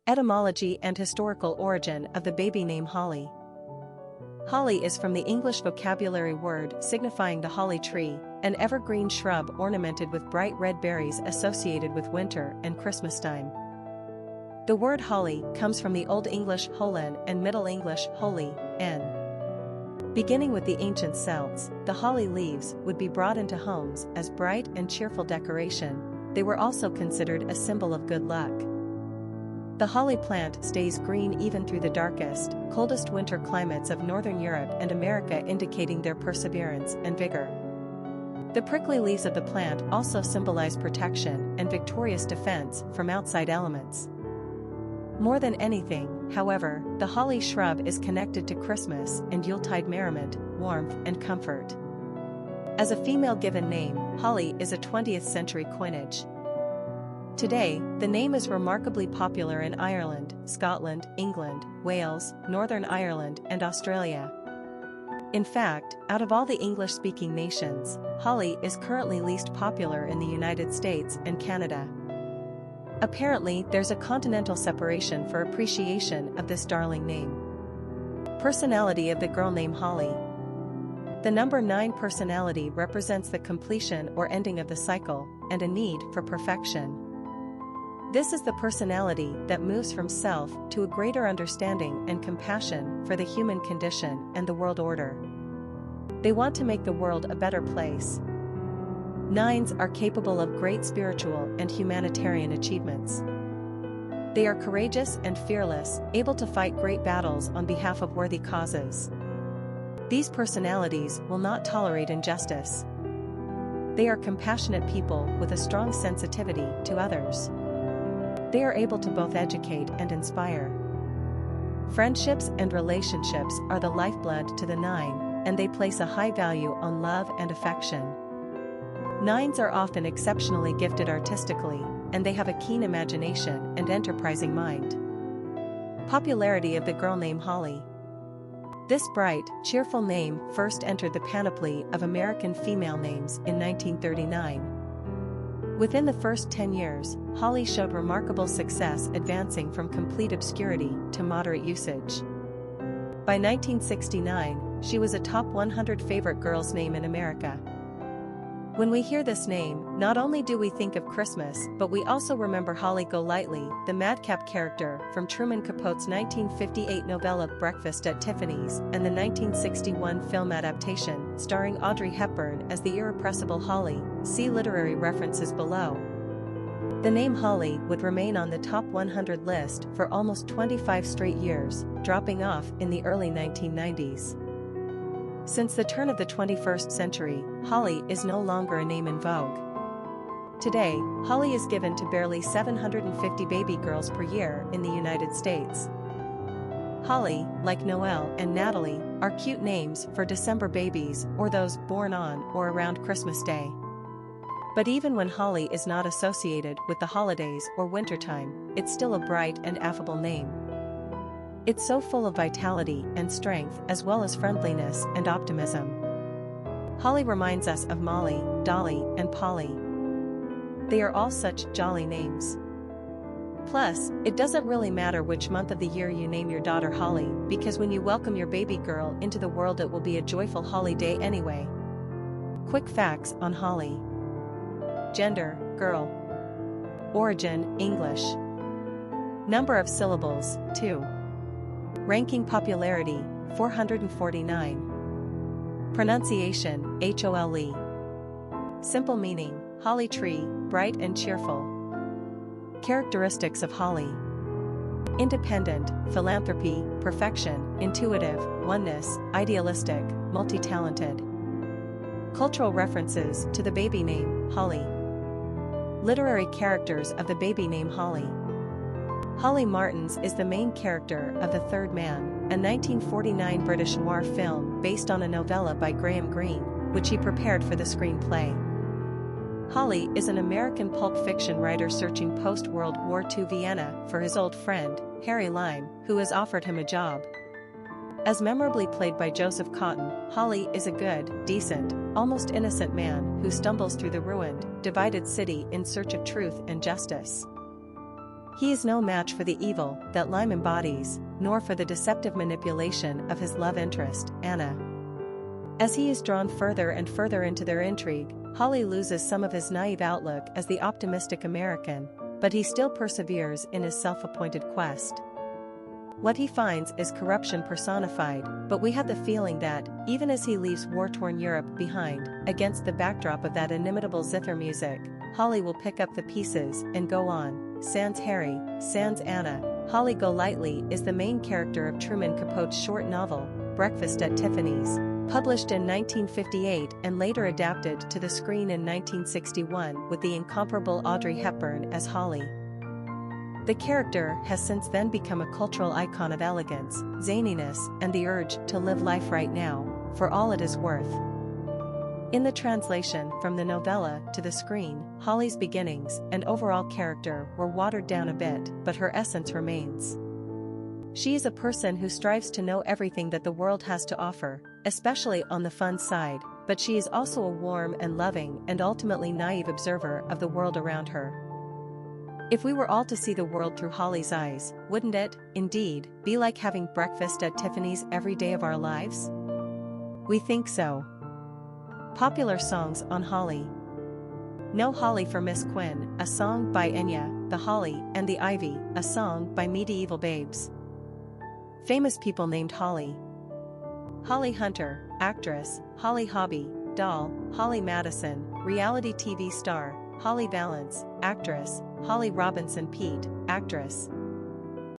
Etymology and historical origin of the baby name Holly. Holly is from the English vocabulary word signifying the holly tree, an evergreen shrub ornamented with bright red berries associated with winter and Christmas time. The word holly comes from the Old English holen and Middle English holy, n. Beginning with the ancient Celts, the holly leaves would be brought into homes as bright and cheerful decoration. They were also considered a symbol of good luck. The holly plant stays green even through the darkest, coldest winter climates of Northern Europe and America, indicating their perseverance and vigor. The prickly leaves of the plant also symbolize protection and victorious defense from outside elements. More than anything, however, the holly shrub is connected to Christmas and Yuletide merriment, warmth, and comfort. As a female given name, Holly is a 20th century coinage. Today, the name is remarkably popular in Ireland, Scotland, England, Wales, Northern Ireland, and Australia. In fact, out of all the English-speaking nations, Holly is currently least popular in the United States and Canada. Apparently, there's a continental separation for appreciation of this darling name. Personality of the girl named Holly. The number 9 personality represents the completion or ending of the cycle, and a need for perfection. This is the personality that moves from self to a greater understanding and compassion for the human condition and the world order. They want to make the world a better place. 9s are capable of great spiritual and humanitarian achievements. They are courageous and fearless, able to fight great battles on behalf of worthy causes. These personalities will not tolerate injustice. They are compassionate people with a strong sensitivity to others. They are able to both educate and inspire. Friendships and relationships are the lifeblood to the 9, and they place a high value on love and affection. 9s are often exceptionally gifted artistically, and they have a keen imagination and enterprising mind. Popularity of the girl named Holly. This bright, cheerful name first entered the panoply of American female names in 1939. Within the first 10 years, Holly showed remarkable success, advancing from complete obscurity to moderate usage. By 1969, she was a top 100 favorite girls' name in America. When we hear this name, not only do we think of Christmas, but we also remember Holly Golightly, the madcap character from Truman Capote's 1958 novella Breakfast at Tiffany's, and the 1961 film adaptation, starring Audrey Hepburn as the irrepressible Holly. See literary references below. The name Holly would remain on the top 100 list for almost 25 straight years, dropping off in the early 1990s. Since the turn of the 21st century, Holly is no longer a name in vogue. Today, Holly is given to barely 750 baby girls per year in the United States. Holly, like Noel and Natalie, are cute names for December babies or those born on or around Christmas Day. But even when Holly is not associated with the holidays or wintertime, it's still a bright and affable name. It's so full of vitality and strength, as well as friendliness and optimism. Holly reminds us of Molly, Dolly, and Polly. They are all such jolly names. Plus, it doesn't really matter which month of the year you name your daughter Holly, because when you welcome your baby girl into the world, it will be a joyful Holly day anyway. Quick facts on Holly. Gender, girl. Origin, English. Number of syllables, 2. Ranking popularity, 449. Pronunciation, HOLE. Simple meaning, holly tree, bright and cheerful. Characteristics of holly. Independent, philanthropy, perfection, intuitive, oneness, idealistic, multi-talented. Cultural references to the baby name, Holly. Literary characters of the baby name Holly. Holly Martins is the main character of The Third Man, a 1949 British noir film based on a novella by Graham Greene, which he prepared for the screenplay. Holly is an American pulp fiction writer searching post-World War II Vienna for his old friend, Harry Lime, who has offered him a job. As memorably played by Joseph Cotton, Holly is a good, decent, almost innocent man who stumbles through the ruined, divided city in search of truth and justice. He is no match for the evil that Lime embodies, nor for the deceptive manipulation of his love interest, Anna. As he is drawn further and further into their intrigue, Holly loses some of his naive outlook as the optimistic American, but he still perseveres in his self-appointed quest. What he finds is corruption personified, but we have the feeling that, even as he leaves war-torn Europe behind, against the backdrop of that inimitable zither music, Holly will pick up the pieces and go on. Sans Harry, sans Anna. Holly Golightly is the main character of Truman Capote's short novel, Breakfast at Tiffany's, published in 1958 and later adapted to the screen in 1961 with the incomparable Audrey Hepburn as Holly. The character has since then become a cultural icon of elegance, zaniness, and the urge to live life right now, for all it is worth. In the translation from the novella to the screen, Holly's beginnings and overall character were watered down a bit, but her essence remains. She is a person who strives to know everything that the world has to offer, especially on the fun side, but she is also a warm and loving and ultimately naive observer of the world around her. If we were all to see the world through Holly's eyes, wouldn't it, indeed, be like having breakfast at Tiffany's every day of our lives? We think so. Popular songs on Holly. No Holly for Miss Quinn, a song by Enya, The Holly and the Ivy, a song by Medieval Babes. Famous people named Holly. Holly Hunter, actress, Holly Hobby, doll, Holly Madison, reality TV star, Holly Valance, actress, Holly Robinson Peete, actress.